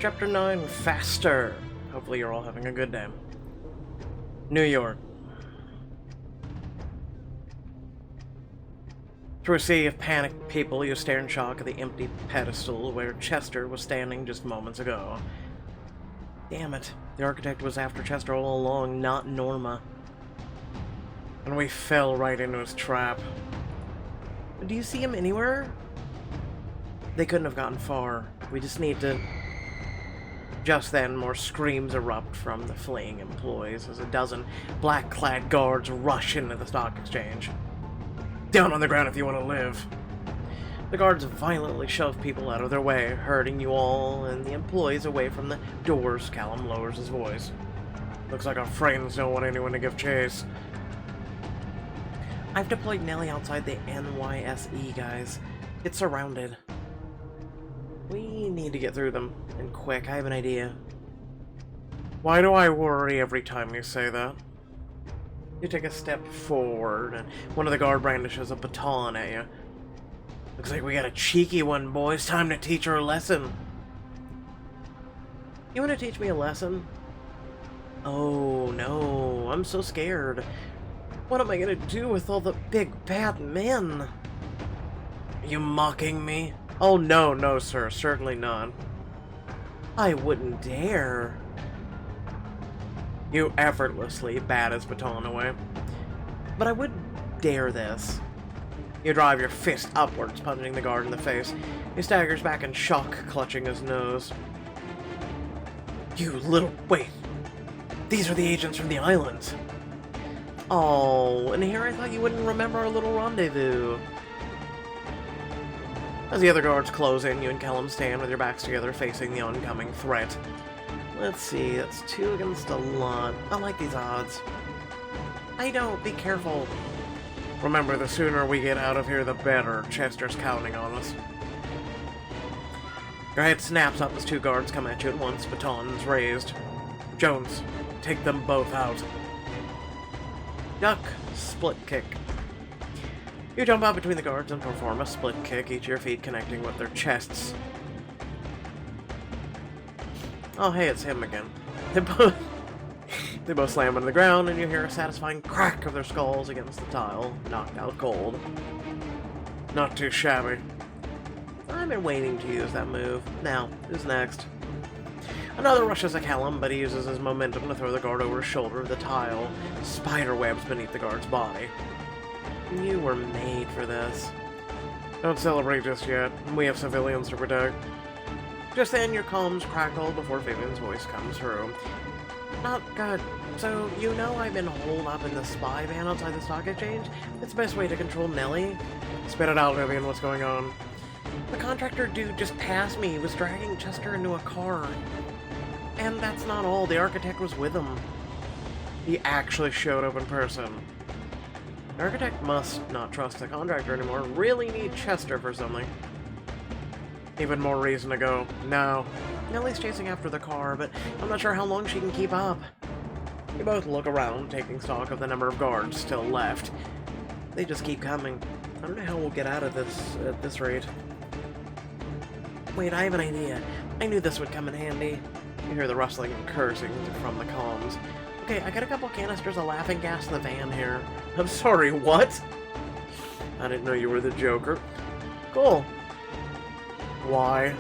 Chapter 9, Faster. Hopefully you're all having a good day. New York. Through a sea of panicked people, you stare in shock at the empty pedestal where Chester was standing just moments ago. Damn it. The architect was after Chester all along, not Norma. And we fell right into his trap. Do you see him anywhere? They couldn't have gotten far. We just need to... Just then, more screams erupt from the fleeing employees as a dozen black-clad guards rush into the stock exchange. Down on the ground if you want to live. The guards violently shove people out of their way, hurting you all and the employees away from the doors. Callum lowers his voice. Looks like our friends don't want anyone to give chase. I've deployed Nellie outside the NYSE, guys. It's surrounded. We need to get through them, and quick. I have an idea. Why do I worry every time you say that? You take a step forward, and one of the guard brandishes a baton at you. Looks like we got a cheeky one, boys. Time to teach her a lesson. You want to teach me a lesson? Oh, no. I'm so scared. What am I gonna do with all the big bad men? Are you mocking me? Oh, no, no, sir. Certainly not. I wouldn't dare. You effortlessly bat his baton away. But I would dare this. You drive your fist upwards, punching the guard in the face. He staggers back in shock, clutching his nose. You little... Wait. These are the agents from the islands. Oh, and here I thought you wouldn't remember our little rendezvous. As the other guards close in, you and Callum stand with your backs together, facing the oncoming threat. Let's see, that's 2 against a lot. I like these odds. I don't. Be careful. Remember, the sooner we get out of here, the better. Chester's counting on us. Your head snaps up as 2 guards come at you at once, batons raised. Jones, take them both out. Duck, split kick. You jump out between the guards and perform a split kick, each of your feet connecting with their chests. Oh, hey, it's him again. They both slam into the ground, and you hear a satisfying crack of their skulls against the tile, knocked out cold. Not too shabby. I've been waiting to use that move. Now, who's next? Another rushes at Callum, but he uses his momentum to throw the guard over his shoulder of the tile, spiderwebs beneath the guard's body. You were made for this. Don't celebrate just yet. We have civilians to protect. Just then, your comms crackle before Vivian's voice comes through. Not good. So, you know I've been holed up in the spy van outside the stock exchange? It's the best way to control Nellie. Spit it out, Vivian. What's going on? The contractor dude just passed me. He was dragging Chester into a car. And that's not all. The architect was with him. He actually showed up in person. The architect must not trust the contractor anymore. Really need Chester for something. Even more reason to go. No. Nellie's chasing after the car, but I'm not sure how long she can keep up. You both look around, taking stock of the number of guards still left. They just keep coming. I don't know how we'll get out of this at this rate. Wait, I have an idea. I knew this would come in handy. You hear the rustling and cursing from the comms. Okay, I got a couple canisters of laughing gas in the van here. I'm sorry, what? I didn't know you were the Joker. Cool. Why?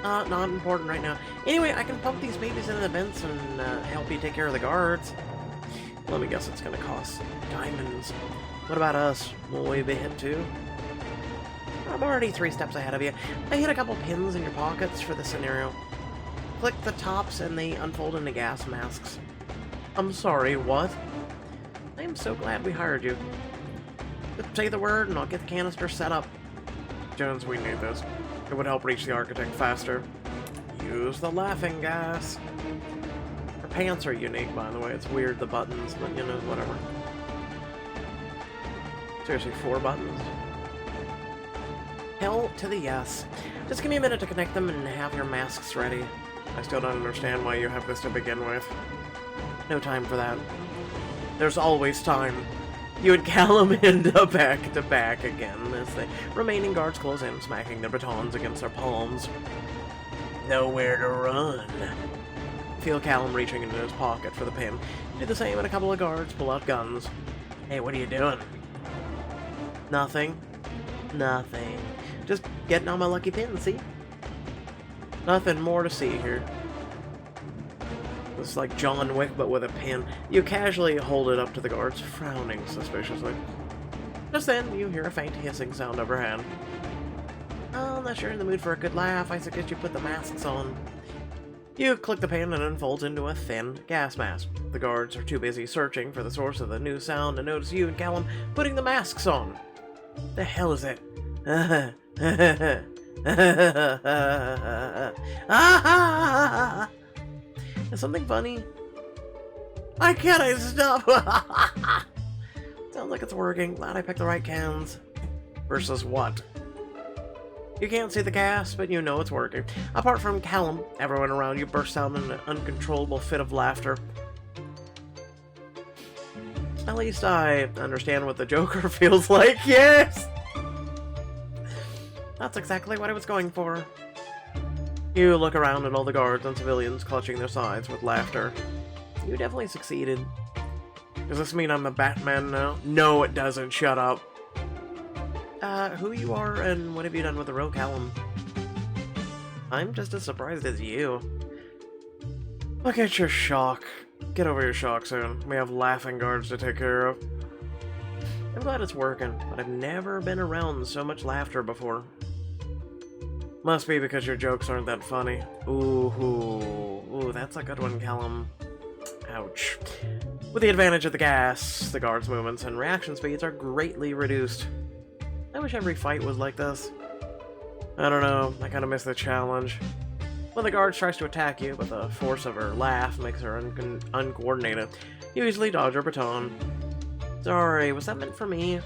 Not important right now. Anyway, I can pump these babies into the vents and help you take care of the guards. Let me guess, it's gonna cost diamonds. What about us? Will we be hit too? I'm already 3 steps ahead of you. I hit a couple pins in your pockets for this scenario. Click the tops and they unfold into gas masks. I'm sorry, what? I am so glad we hired you. Just say the word and I'll get the canister set up. Jones, we need this. It would help reach the architect faster. Use the laughing gas. Her pants are unique, by the way. It's weird, the buttons, but you know, whatever. Seriously, 4 buttons? Hell to the yes. Just give me a minute to connect them and have your masks ready. I still don't understand why you have this to begin with. No time for that. There's always time. You and Callum end up back to back again as the remaining guards close in, smacking their batons against their palms. Nowhere to run. Feel Callum reaching into his pocket for the pin. Do the same, and a couple of guards pull out guns. Hey, what are you doing? Nothing. Nothing. Just getting on my lucky pin, see? Nothing more to see here. It's like John Wick, but with a pin. You casually hold it up to the guards, frowning suspiciously. Just then, you hear a faint hissing sound overhead. Oh, unless you're in the mood for a good laugh, I suggest you put the masks on. You click the pin and it unfolds into a thin gas mask. The guards are too busy searching for the source of the new sound to notice you and Callum putting the masks on. The hell is it? Is something funny? Why can't I stop? Sounds like it's working. Glad I picked the right cans. Versus what? You can't see the gas, but you know it's working. Apart from Callum, everyone around you bursts out in an uncontrollable fit of laughter. At least I understand what the Joker feels like, yes! That's exactly what I was going for. You look around at all the guards and civilians clutching their sides with laughter. You definitely succeeded. Does this mean I'm the Batman now? No, it doesn't. Shut up. Who you are and what have you done with the real Callum? I'm just as surprised as you. Look at your shock. Get over your shock soon. We have laughing guards to take care of. I'm glad it's working, but I've never been around so much laughter before. Must be because your jokes aren't that funny. Ooh, that's a good one, Callum. Ouch. With the advantage of the gas, the guards' movements and reaction speeds are greatly reduced. I wish every fight was like this. I don't know, I kinda miss the challenge. When the guard tries to attack you, but the force of her laugh makes her uncoordinated, you easily dodge her baton. Sorry, was that meant for me?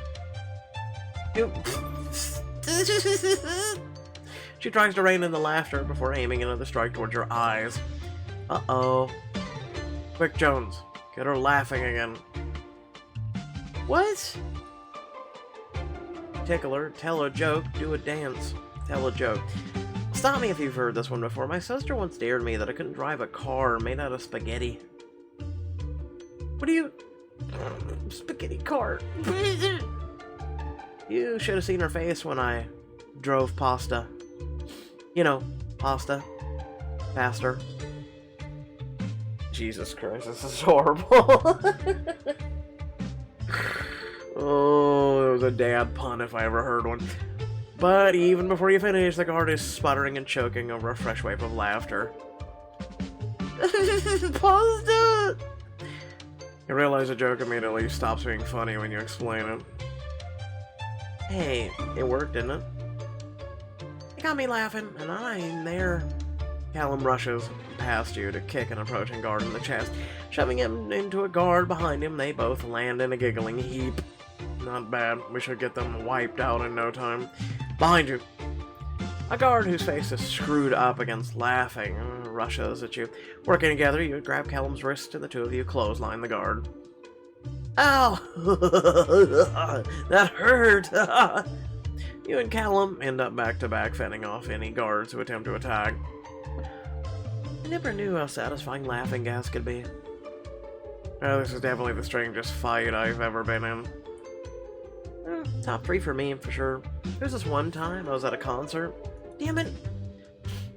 She tries to rein in the laughter before aiming another strike towards your eyes. Uh-oh. Quick, Jones. Get her laughing again. What? Tickler, tell a joke, do a dance. Tell a joke. Stop me if you've heard this one before. My sister once dared me that I couldn't drive a car made out of spaghetti. What do you... spaghetti cart. You should have seen her face when I drove pasta. You know, pasta. Faster. Jesus Christ, this is horrible. Oh, it was a dad pun if I ever heard one. But even before you finish, the guard is sputtering and choking over a fresh wave of laughter. Pasta! You realize a joke immediately stops being funny when you explain it. Hey, it worked, didn't it? It got me laughing, and I'm there. Callum rushes past you to kick an approaching guard in the chest. Shoving him into a guard behind him, they both land in a giggling heap. Not bad. We should get them wiped out in no time. Behind you. A guard whose face is screwed up against laughing rushes at you. Working together, you grab Callum's wrist and the two of you clothesline the guard. Ow! That hurt! You and Callum end up back-to-back fending off any guards who attempt to attack. I never knew how satisfying laughing gas could be. Oh, this is definitely the strangest fight I've ever been in. Top 3 for me, for sure. There's this one time I was at a concert. Damn it!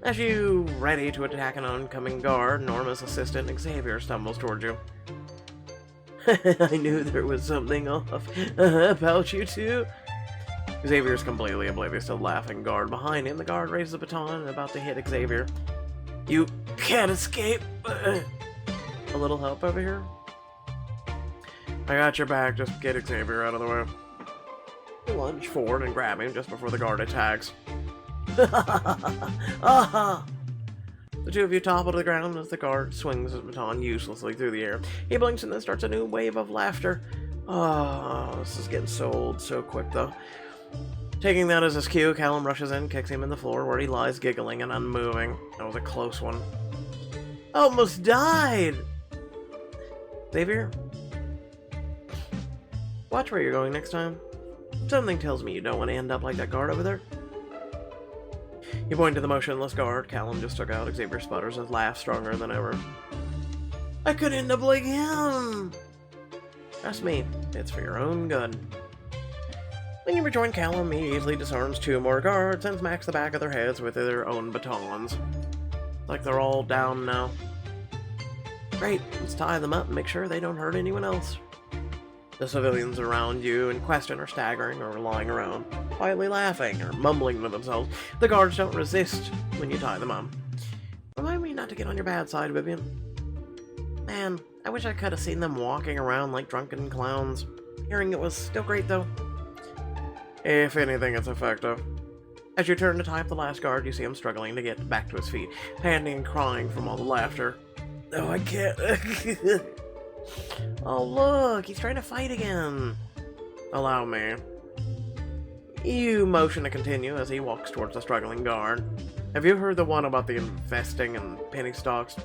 As you ready to attack an oncoming guard, Norma's assistant Xavier stumbles towards you. I knew there was something off about you two. Xavier's completely oblivious to the laughing guard behind him. The guard raises a baton and about to hit Xavier. You can't escape! A little help over here? I got your back, just get Xavier out of the way. You lunge forward and grab him just before the guard attacks. Ah! The two of you topple to the ground as the guard swings his baton uselessly through the air. He blinks and then starts a new wave of laughter. Oh, this is getting so old so quick, though. Taking that as his cue, Callum rushes in, kicks him in the floor where he lies giggling and unmoving. That was a close one. Almost died! Xavier? Watch where you're going next time. Something tells me you don't want to end up like that guard over there. You point to the motionless guard Callum just took out. Xavier sputters, his laugh stronger than ever. I could end up like him! Trust me, it's for your own good. When you rejoin Callum, he easily disarms 2 more guards and smacks the back of their heads with their own batons. Like they're all down now. Great, let's tie them up and make sure they don't hurt anyone else. The civilians around you in question are staggering or lying around, quietly laughing or mumbling to themselves. The guards don't resist when you tie them up. Remind me not to get on your bad side, Vivian. Man, I wish I could have seen them walking around like drunken clowns. Hearing it was still great, though. If anything, it's effective. As you turn to tie up the last guard, you see him struggling to get back to his feet, panting and crying from all the laughter. Oh, I can't. Oh, look, he's trying to fight again. Allow me. You motion to continue as he walks towards the struggling guard. Have you heard the one about the investing in penny stocks?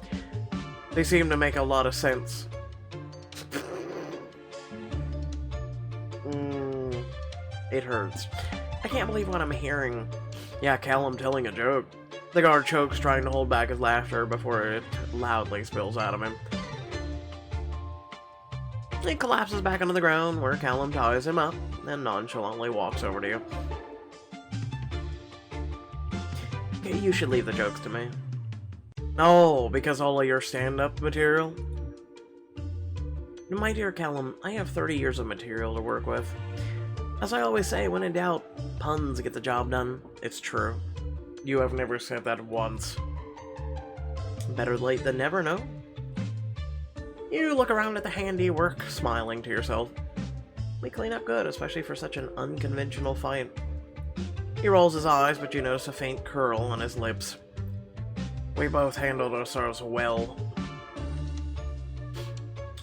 They seem to make a lot of sense. It hurts. I can't believe what I'm hearing. Yeah, Callum telling a joke. The guard chokes, trying to hold back his laughter before it loudly spills out of him. He collapses back onto the ground, where Callum ties him up, and nonchalantly walks over to you. Okay, you should leave the jokes to me. Oh, because all of your stand-up material? My dear Callum, I have 30 years of material to work with. As I always say, when in doubt, puns get the job done. It's true. You have never said that once. Better late than never, no? You look around at the handiwork, smiling to yourself. We clean up good, especially for such an unconventional fight. He rolls his eyes, but you notice a faint curl on his lips. We both handled ourselves well.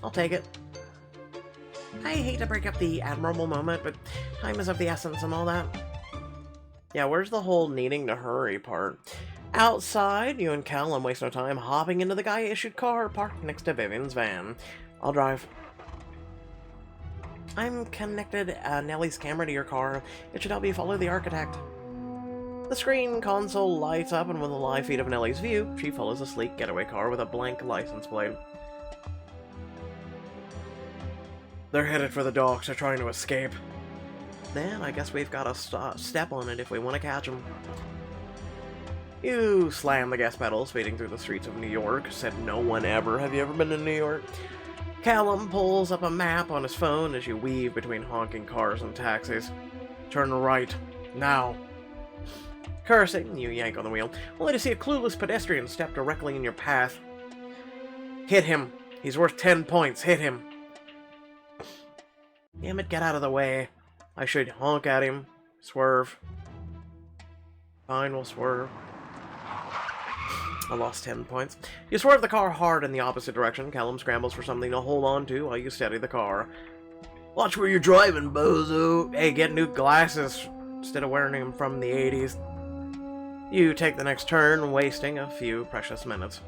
I'll take it. I hate to break up the admirable moment, but time is of the essence and all that. Yeah, where's the whole needing to hurry part? Outside, you and Callum waste no time hopping into the guy-issued car parked next to Vivian's van. I'll drive. I'm connected Nellie's camera to your car. It should help you follow the architect. The screen console lights up, and with a live feed of Nellie's view, she follows a sleek getaway car with a blank license plate. They're headed for the docks. They're trying to escape. Then I guess we've got to step on it if we want to catch them. You slam the gas pedal, speeding through the streets of New York. Said no one ever. Have you ever been to New York? Callum pulls up a map on his phone as you weave between honking cars and taxis. Turn right. Now. Cursing, you yank on the wheel, only to see a clueless pedestrian step directly in your path. Hit him. He's worth 10 points. Hit him. Damn it, get out of the way. I should honk at him. Swerve. Fine, we'll swerve. I lost 10 points. You swerve the car hard in the opposite direction. Callum scrambles for something to hold on to while you steady the car. Watch where you're driving, bozo. Hey, get new glasses instead of wearing them from the 80s. You take the next turn, wasting a few precious minutes.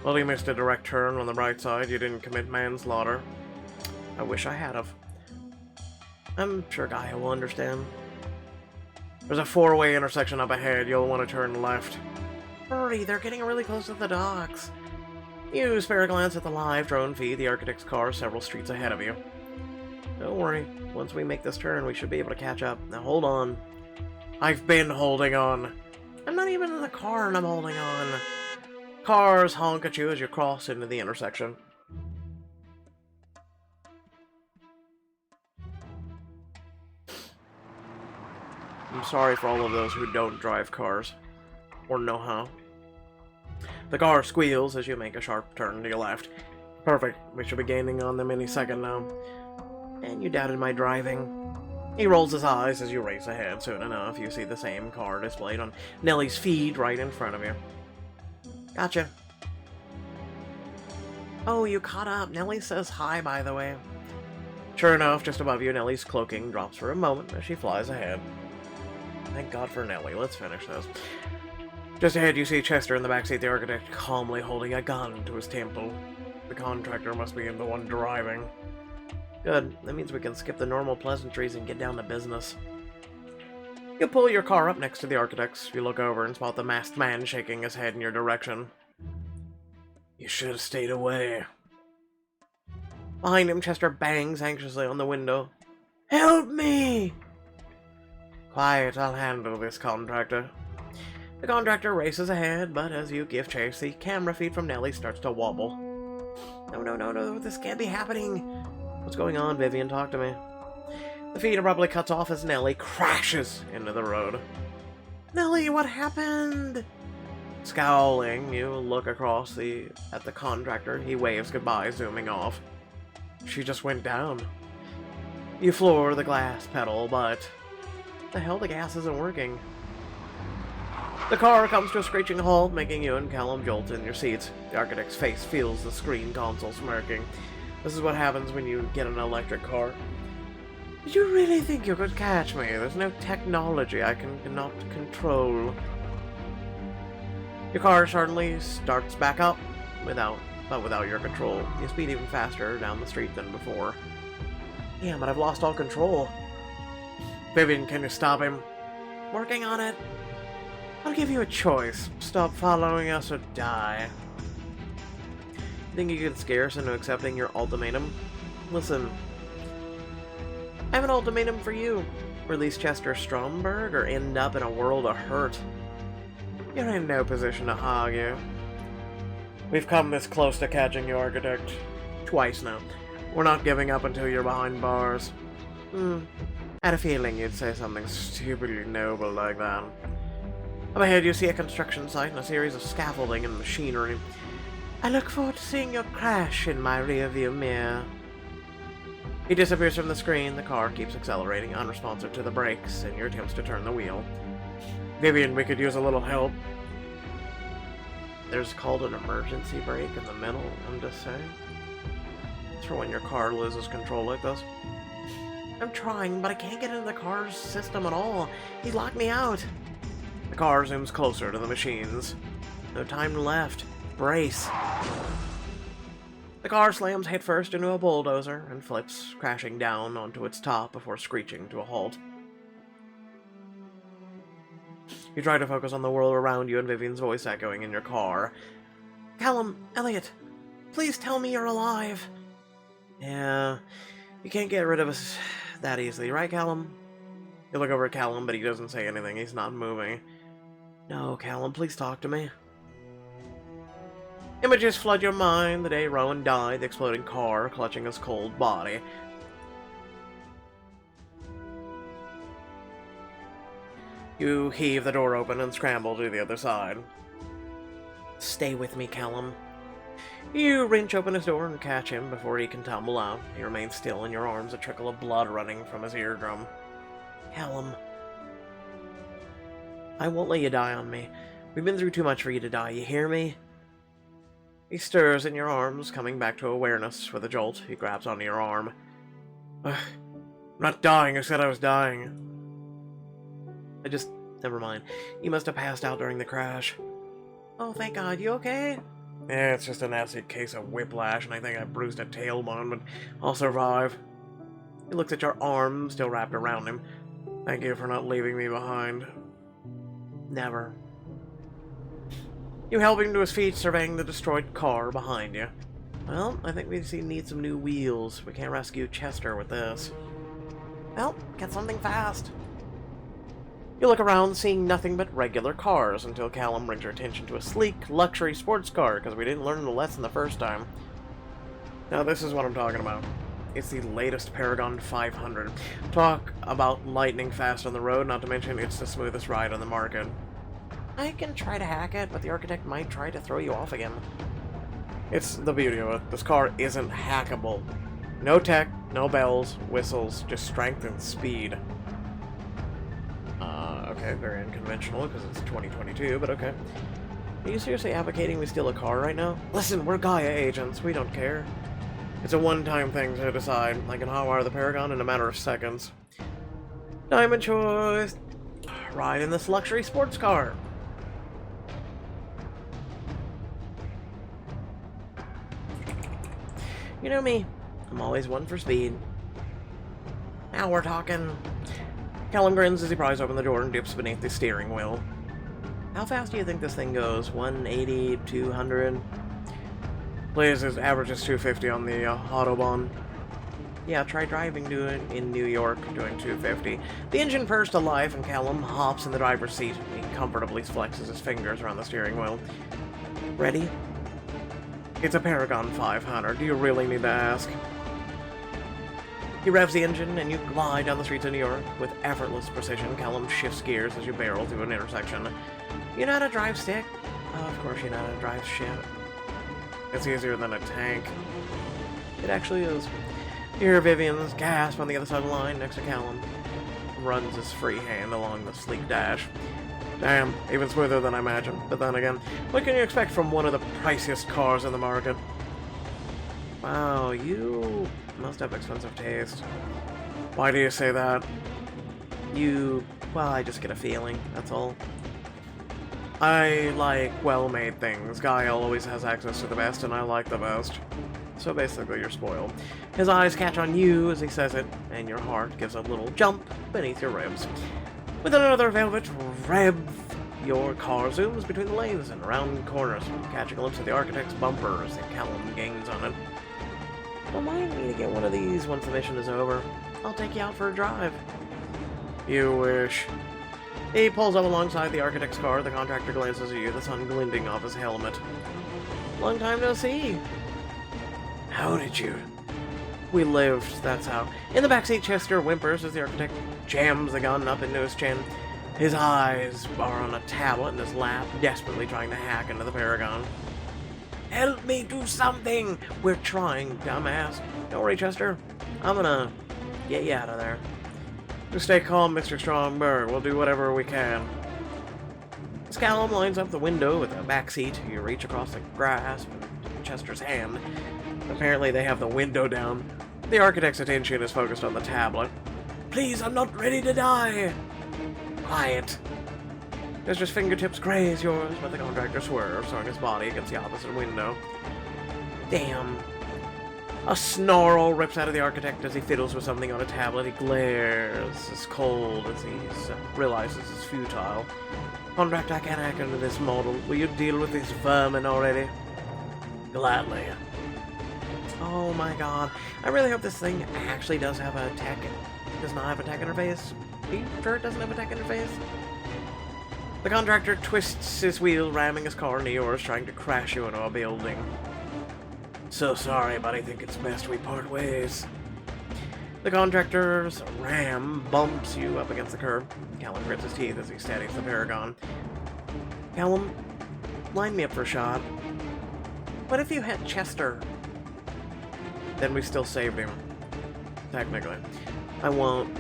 Well, you missed a direct turn on the right side. You didn't commit manslaughter. I wish I had of. I'm sure Gaia will understand. There's a 4-way intersection up ahead. You'll want to turn left. Hurry, they're getting really close to the docks. You spare a glance at the live drone feed, the architect's car several streets ahead of you. Don't worry, once we make this turn, we should be able to catch up. Now hold on. I've been holding on. I'm not even in the car and I'm holding on. Cars honk at you as you cross into the intersection. I'm sorry for all of those who don't drive cars. Or know how. The car squeals as you make a sharp turn to your left. Perfect. We should be gaining on them any second now. And you doubted my driving. He rolls his eyes as you race ahead. Soon enough, you see the same car displayed on Nellie's feed right in front of you. Gotcha. Oh, you caught up. Nellie says hi, by the way. Sure enough, just above you, Nellie's cloaking drops for a moment as she flies ahead. Thank God for Nellie. Let's finish this. Just ahead, you see Chester in the backseat, the architect calmly holding a gun to his temple. The contractor must be the one driving. Good. That means we can skip the normal pleasantries and get down to business. You pull your car up next to the architect's. You look over and spot the masked man shaking his head in your direction. You should have stayed away. Behind him, Chester bangs anxiously on the window. Help me! Quiet, I'll handle this, contractor. The contractor races ahead, but as you give chase, the camera feed from Nellie starts to wobble. No, this can't be happening. What's going on, Vivian? Talk to me. The feed abruptly cuts off as Nellie crashes into the road. Nellie, what happened? Scowling, you look across at the contractor. He waves goodbye, zooming off. She just went down. You floor the glass pedal, but the hell, the gas isn't working. The car comes to a screeching halt, making you and Callum jolt in your seats. The architect's face feels the screen console smirking. This is what happens when you get an electric car. Did you really think you could catch me? There's no technology I cannot control. Your car suddenly starts back up, without your control. You speed even faster down the street than before. Damn, but I've lost all control. Vivian, can you stop him? Working on it. I'll give you a choice. Stop following us or die. You think you can scare us into accepting your ultimatum? Listen. I have an ultimatum for you. Release Chester Stromberg or end up in a world of hurt. You're in no position to argue. We've come this close to catching you, Architect. Twice now. We're not giving up until you're behind bars. I had a feeling you'd say something stupidly noble like that. Up ahead you see a construction site and a series of scaffolding and machinery. I look forward to seeing your crash in my rearview mirror. He disappears from the screen. The car keeps accelerating, unresponsive to the brakes and your attempts to turn the wheel. Vivian, we could use a little help. There's called an emergency brake in the middle, I'm just saying. It's for when your car loses control like this. I'm trying, but I can't get into the car's system at all. He locked me out. The car zooms closer to the machines. No time left. Brace. The car slams headfirst into a bulldozer and flips, crashing down onto its top before screeching to a halt. You try to focus on the world around you and Vivian's voice echoing in your car. Callum, Elliot, please tell me you're alive. Yeah, you can't get rid of us that easily, right, Callum? You look over at Callum, but he doesn't say anything. He's not moving. No, Callum, please talk to me. Images flood your mind. The day Rowan died, the exploding car clutching his cold body. You heave the door open and scramble to the other side. Stay with me, Callum. You wrench open his door and catch him before he can tumble out. He remains still in your arms, a trickle of blood running from his eardrum. Callum. I won't let you die on me. We've been through too much for you to die, you hear me? He stirs in your arms, coming back to awareness with a jolt. He grabs onto your arm. I'm not dying, I said I was dying. Never mind. You must have passed out during the crash. Oh, thank God. You okay? Yeah, it's just a nasty case of whiplash, and I think I bruised a tailbone, but I'll survive. He looks at your arm, still wrapped around him. Thank you for not leaving me behind. Never. You help him to his feet, surveying the destroyed car behind you. Well, I think we need some new wheels. We can't rescue Chester with this. Well, get something fast. You look around, seeing nothing but regular cars, until Callum brings your attention to a sleek, luxury sports car, because we didn't learn the lesson the first time. Now this is what I'm talking about. It's the latest Paragon 500. Talk about lightning fast on the road, not to mention it's the smoothest ride on the market. I can try to hack it, but the architect might try to throw you off again. It's the beauty of it. This car isn't hackable. No tech, no bells, whistles, just strength and speed. Okay, very unconventional because it's 2022, but okay. Are you seriously advocating we steal a car right now? Listen, we're Gaia agents, we don't care. It's a one-time thing to decide. I can hotwire the Paragon in a matter of seconds. Diamond choice. Ride in this luxury sports car. You know me, I'm always one for speed. Now we're talking. Callum grins as he pries open the door and dips beneath the steering wheel. How fast do you think this thing goes? 180, 200? Please, it averages 250 on the Autobahn. Yeah, try driving in New York doing 250. The engine purrs to life and Callum hops in the driver's seat. He comfortably flexes his fingers around the steering wheel. Ready? It's a Paragon 500. Do you really need to ask? He revs the engine and you glide down the streets of New York. With effortless precision, Callum shifts gears as you barrel through an intersection. You know how to drive stick? Oh, of course you know how to drive shit. It's easier than a tank. It actually is. You hear Vivian's gasp on the other side of the line next to Callum. Runs his free hand along the sleek dash. Damn, even smoother than I imagined. But then again, what can you expect from one of the priciest cars in the market? Wow, you must have expensive taste. Why do you say that? Well, I just get a feeling, that's all. I like well-made things. Guy always has access to the best, and I like the best. So basically, you're spoiled. His eyes catch on you as he says it, and your heart gives a little jump beneath your ribs. With another velvet rev, your car zooms between the lanes and around corners, catching a glimpse of the architect's bumper as Callum gains on it. Remind me to get one of these once the mission is over. I'll take you out for a drive. You wish. He pulls up alongside the architect's car. The contractor glances at you, the sun glinting off his helmet. Long time no see. How did you? We lived, that's how. In the backseat, Chester whimpers as the architect jams the gun up into his chin. His eyes are on a tablet in his lap, desperately trying to hack into the Paragon. Help me do something! We're trying, dumbass. Don't worry, Chester. I'm gonna get you out of there. Just stay calm, Mr. Stromberg. We'll do whatever we can. As Callum lines up the window with a backseat, you reach across the grass with Chester's hand. Apparently they have the window down. The architect's attention is focused on the tablet. Please, I'm not ready to die! Quiet. Chester's fingertips graze yours, but the contractor swerves, throwing his body against the opposite window. Damn. A snarl rips out of the architect as he fiddles with something on a tablet. He glares as cold as he realizes it's futile. Contractor, I can't hack into this model. Will you deal with these vermin already? Gladly. Oh my god. I really hope this thing actually does have a tech. Does not have a tech interface. Are you sure it doesn't have a tech interface? The contractor twists his wheel, ramming his car into yours, trying to crash you into a building. So sorry, but I think it's best we part ways. The contractor's ram bumps you up against the curb. Callum grits his teeth as he steadies the Paragon. Callum, line me up for a shot. What if you hit Chester? Then we still saved him. Technically. I won't.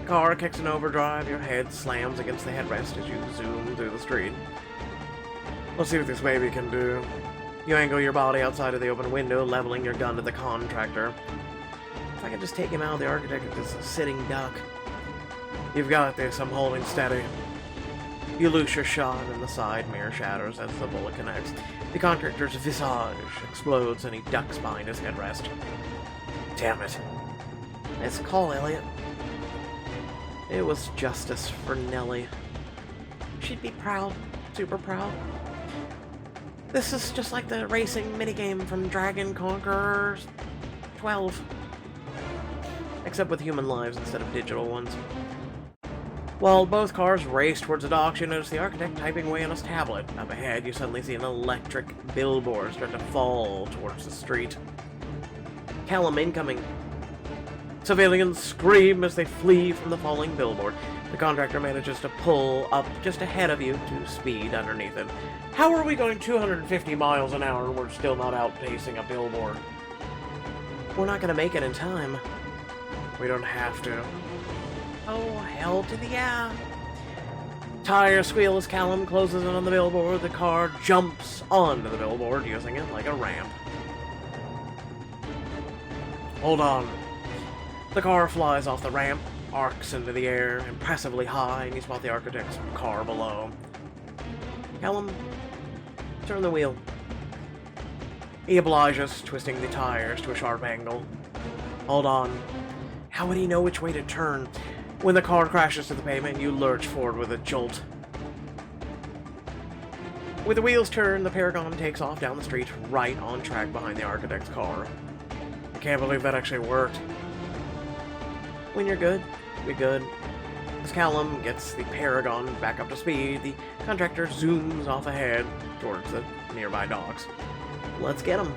The car kicks in overdrive, your head slams against the headrest as you zoom through the street. Let's see what this baby can do. You angle your body outside of the open window, leveling your gun to the contractor. If I could just take him out, the architect is a sitting duck. You've got this, I'm holding steady. You loose your shot and the side mirror shatters as the bullet connects. The contractor's visage explodes and he ducks behind his headrest. Damn it. Nice call, Elliot. It was justice for Nellie. She'd be proud. Super proud. This is just like the racing minigame from Dragon Conqueror 12. Except with human lives instead of digital ones. While both cars race towards the dock, you notice the architect typing away on his tablet. Up ahead, you suddenly see an electric billboard start to fall towards the street. Callum incoming. Civilians scream as they flee from the falling billboard. The contractor manages to pull up just ahead of you to speed underneath it. How are we going 250 miles an hour and we're still not outpacing a billboard? We're not going to make it in time. We don't have to. Oh, hell to the yeah. Tire squeal as Callum closes in on the billboard. The car jumps onto the billboard, using it like a ramp. Hold on. The car flies off the ramp, arcs into the air, impressively high, and you spot the architect's car below. Callum, turn the wheel. He obliges, twisting the tires to a sharp angle. Hold on. How would he know which way to turn? When the car crashes to the pavement, you lurch forward with a jolt. With the wheels turned, the Paragon takes off down the street, right on track behind the architect's car. I can't believe that actually worked. When you're good, you're good. As Callum gets the Paragon back up to speed, the contractor zooms off ahead towards the nearby docks. Let's get him.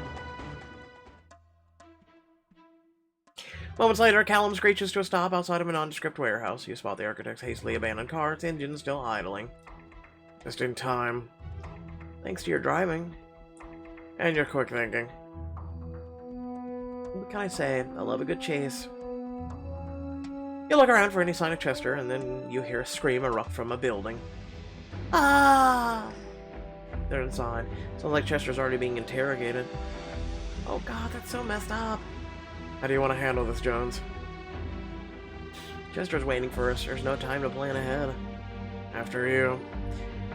Moments later, Callum screeches to a stop outside of a nondescript warehouse. You spot the architect's hastily abandoned car, its engine still idling. Just in time. Thanks to your driving. And your quick thinking. What can I say? I love a good chase. You look around for any sign of Chester, and then you hear a scream erupt from a building. Ah! They're inside. Sounds like Chester's already being interrogated. Oh god, that's so messed up. How do you want to handle this, Jones? Chester's waiting for us. There's no time to plan ahead. After you.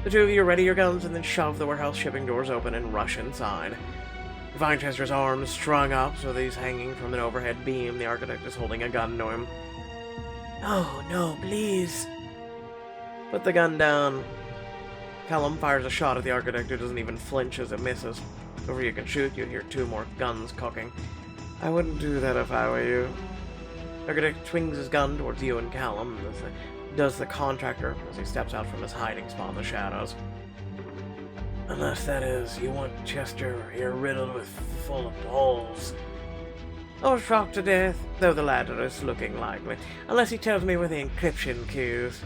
The two of you ready your guns and then shove the warehouse shipping doors open and rush inside. You find Chester's arms strung up so that he's hanging from an overhead beam. The architect is holding a gun to him. Oh, no, please. Put the gun down. Callum fires a shot at the architect, who doesn't even flinch as it misses. Before you can shoot, you hear two more guns cocking. I wouldn't do that if I were you. The architect swings his gun towards you and Callum, as does the contractor as he steps out from his hiding spot in the shadows. Unless, that is, you want Chester here riddled with full of balls. Or shocked to death, though the latter is looking likely, unless he tells me with the encryption keys.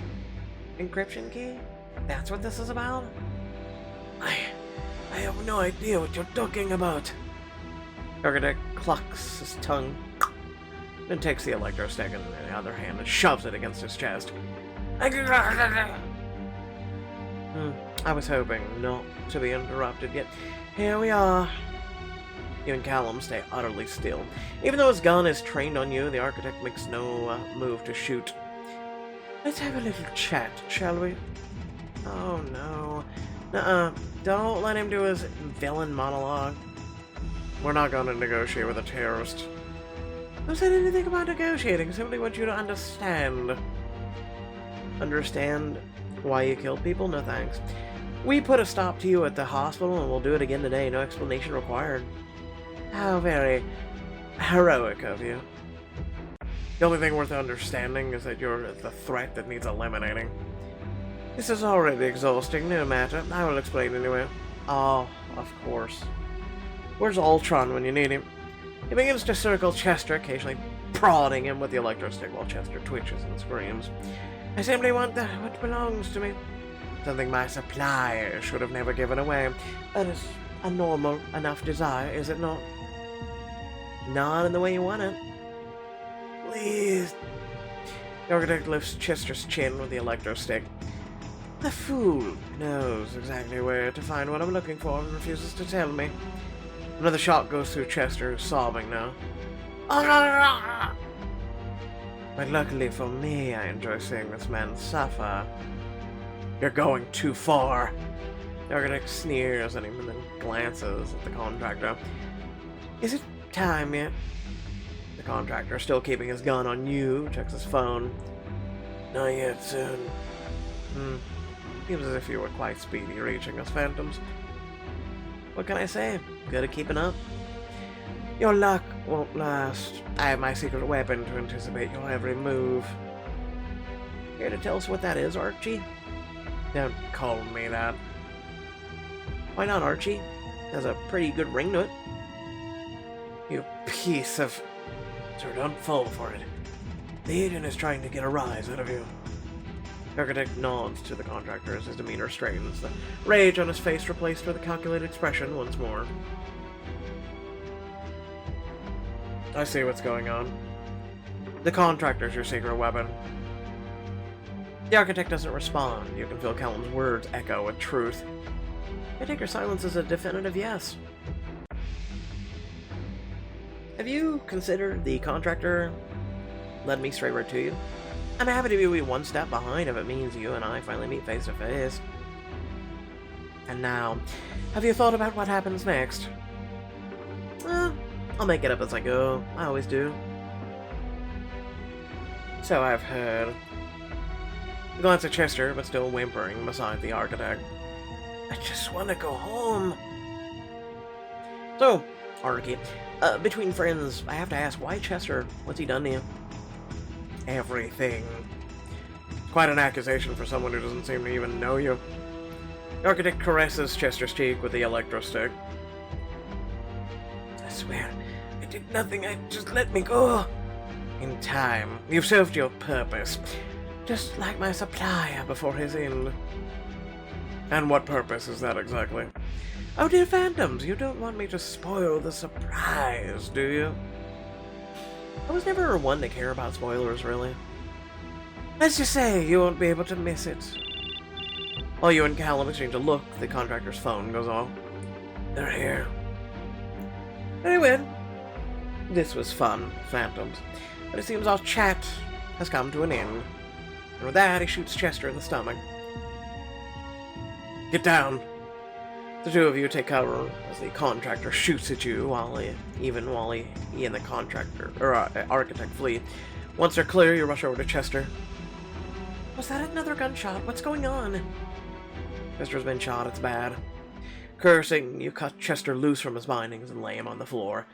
Encryption key? That's what this is about? I have no idea what you're talking about. The architect clucks his tongue, then takes the electrostick in the other hand and shoves it against his chest. I was hoping not to be interrupted, yet here we are. You and Callum stay utterly still. Even though his gun is trained on you, the architect makes no move to shoot. Let's have a little chat, shall we? Oh no. Nuh-uh. Don't let him do his villain monologue. We're not going to negotiate with a terrorist. Who said anything about negotiating? I simply want you to understand. Understand why you killed people? No thanks. We put a stop to you at the hospital and we'll do it again today. No explanation required. How very heroic of you. The only thing worth understanding is that you're the threat that needs eliminating. This is already exhausting, no matter. I will explain anyway. Oh, of course. Where's Ultron when you need him? He begins to circle Chester, occasionally prodding him with the electrostic while Chester twitches and screams. I simply want what belongs to me. Something my supplier should have never given away. That is a normal enough desire, is it not? Not in the way you want it. Please. The architect lifts Chester's chin with the electrostick. The fool knows exactly where to find what I'm looking for and refuses to tell me. Another shot goes through Chester, who's sobbing now. But luckily for me, I enjoy seeing this man suffer. You're going too far. The architect sneers at him and then glances at the contractor. Is it time yet? The contractor, still keeping his gun on you, checks his phone. Not yet, soon. Seems as if you were quite speedy reaching us phantoms. What can I say? Good at keeping up. Your luck won't last. I have my secret weapon to anticipate your every move. Here to tell us what that is, Archie? Don't call me that. Why not, Archie? Has a pretty good ring to it. You piece of... Sir, don't fall for it. The agent is trying to get a rise out of you. The architect nods to the contractor as his demeanor straightens, the rage on his face replaced with a calculated expression once more. I see what's going on. The contractor's your secret weapon. The architect doesn't respond. You can feel Callum's words echo with truth. I take your silence as a definitive yes. Have you considered the contractor led me straight right to you? I'm happy to be one step behind if it means you and I finally meet face to face. And now, have you thought about what happens next? I'll make it up as I go. I always do. So I've heard. You glance at Chester, but still whimpering beside the architect. I just want to go home. So, Arky, between friends, I have to ask, why Chester? What's he done to you? Everything. Quite an accusation for someone who doesn't seem to even know you. The architect caresses Chester's cheek with the electro stick. I swear, I did nothing. Just let me go. In time, you've served your purpose. Just like my supplier before his end. And what purpose is that exactly? Oh dear Phantoms, you don't want me to spoil the surprise, do you? I was never one to care about spoilers, really. Let's just say you won't be able to miss it. While you and Callum exchange a look, the contractor's phone goes off. They're here. Anyway, this was fun, Phantoms. But it seems our chat has come to an end. And with that, he shoots Chester in the stomach. Get down! The two of you take cover as the contractor shoots at you while he and the contractor, or architect flee. Once they're clear, you rush over to Chester. Was that another gunshot? What's going on? Chester's been shot, it's bad. Cursing, you cut Chester loose from his bindings and lay him on the floor.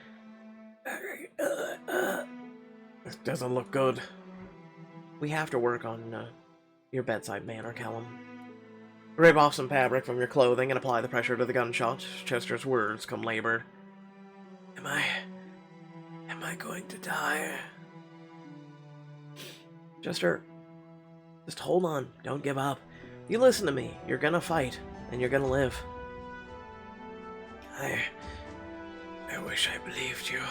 This doesn't look good. We have to work on your bedside manner, Callum. Rip off some fabric from your clothing and apply the pressure to the gunshot. Chester's words come labored. Am I going to die? Chester, just hold on. Don't give up. You listen to me. You're gonna fight, and you're gonna live. I wish I believed you.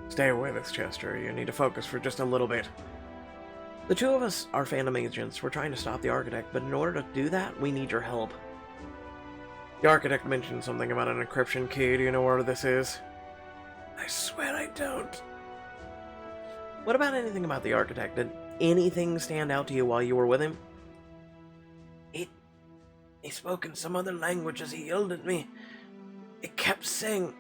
Stay with us, Chester. You need to focus for just a little bit. The two of us are Phantom agents. We're trying to stop the architect, but in order to do that, we need your help. The architect mentioned something about an encryption key. Do you know where this is? I swear I don't. What about anything about the architect? Did anything stand out to you while you were with him? He spoke in some other language as he yelled at me. It kept saying,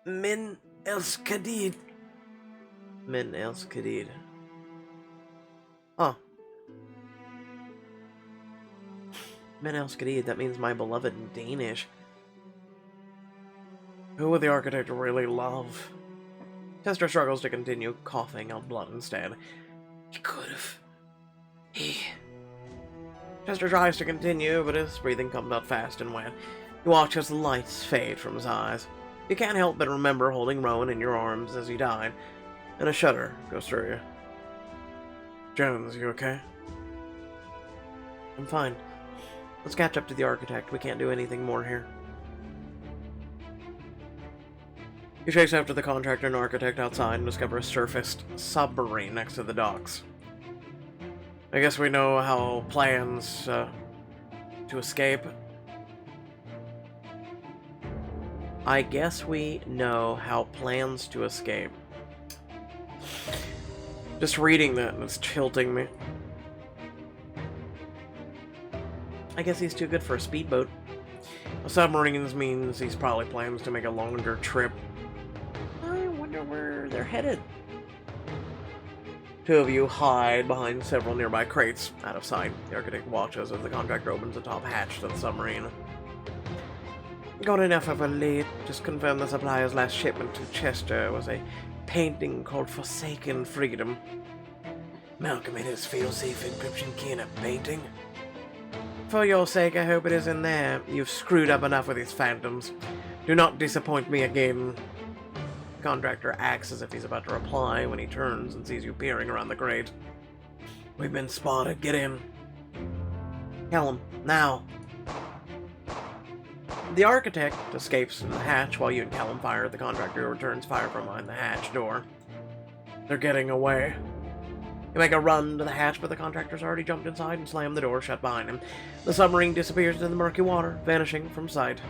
Min Els Kadid. Min Els Kadid. Huh. Min Els Kadid, that means my beloved in Danish. Who would the architect really love? Chester struggles to continue, coughing out blood instead. He could've. Chester tries to continue, but his breathing comes out fast and wet. You watch as the lights fade from his eyes. You can't help but remember holding Rowan in your arms as he died, and a shudder goes through you. Jones, you okay? I'm fine. Let's catch up to the architect. We can't do anything more here. You chase after the contractor and architect outside and discover a surfaced submarine next to the docks. I guess we know how plans to escape. I guess we know how plans to escape. Just reading that is tilting me. I guess he's too good for a speedboat. A submarine means he's probably plans to make a longer trip. I wonder where they're headed. Two of you hide behind several nearby crates, out of sight. The architect watches as the contractor opens the top hatch to the submarine. Got enough of a lead. Just confirm the supplier's last shipment to Chester was a painting called Forsaken Freedom. Malcolm hid his fail-safe encryption key in a painting. For your sake, I hope it is in there. You've screwed up enough with these phantoms. Do not disappoint me again. The contractor acts as if he's about to reply when he turns and sees you peering around the crate. We've been spotted. Get in. Callum, now. The architect escapes in the hatch while you and Callum fire at the contractor, who returns fire from behind the hatch door. They're getting away. You make a run to the hatch, but the contractor's already jumped inside and slammed the door shut behind him. The submarine disappears into the murky water, vanishing from sight.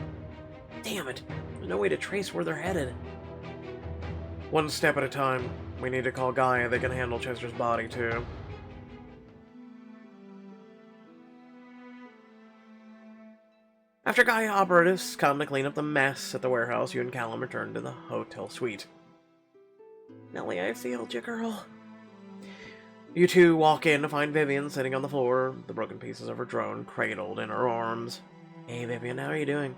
Damn it! There's no way to trace where they're headed. One step at a time. We need to call Gaia. They can handle Chester's body, too. After Gaia operatives come to clean up the mess at the warehouse, you and Callum return to the hotel suite. Nellie, I failed you, girl. You two walk in to find Vivian sitting on the floor, the broken pieces of her drone cradled in her arms. Hey, Vivian, how are you doing?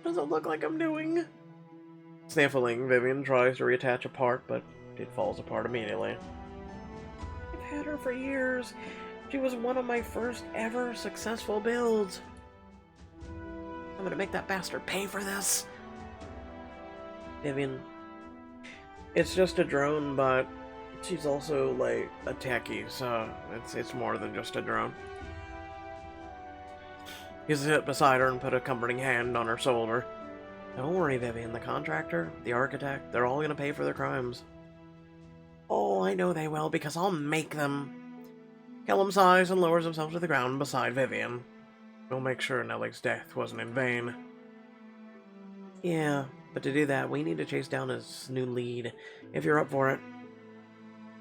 Doesn't look like I'm doing. Sniffling, Vivian tries to reattach a part, but it falls apart immediately. I've had her for years. She was one of my first ever successful builds. I'm gonna make that bastard pay for this. Vivian, it's just a drone, but she's also, like, a techie, so it's more than just a drone. He sit beside her and put a comforting hand on her shoulder. Don't worry, Vivian. The contractor, the architect, they're all gonna pay for their crimes. Oh, I know they will, because I'll make them. Kellum sighs and lowers himself to the ground beside Vivian. We'll make sure Nellie's death wasn't in vain. Yeah, but to do that, we need to chase down his new lead, if you're up for it.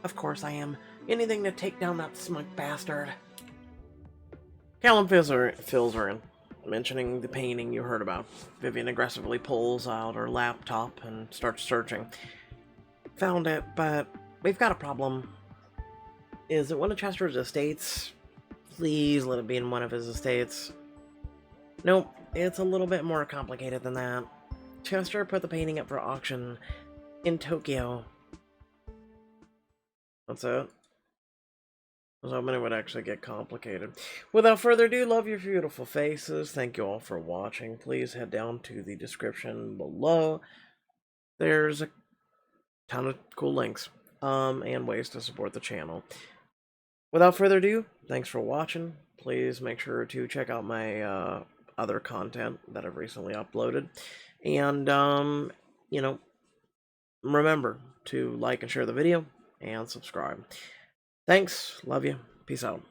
Of course I am. Anything to take down that smug bastard. Callum fills her in, mentioning the painting you heard about. Vivian aggressively pulls out her laptop and starts searching. Found it, but we've got a problem. Is it one of Chester's estates? Please let it be in one of his estates. Nope, it's a little bit more complicated than that. Chester put the painting up for auction in Tokyo. That's it. I was hoping it would actually get complicated. Without further ado, love your beautiful faces. Thank you all for watching. Please head down to the description below. There's a ton of cool links and ways to support the channel. Without further ado, thanks for watching. Please make sure to check out my other content that I've recently uploaded. And, you know, remember to like and share the video and subscribe. Thanks. Love you. Peace out.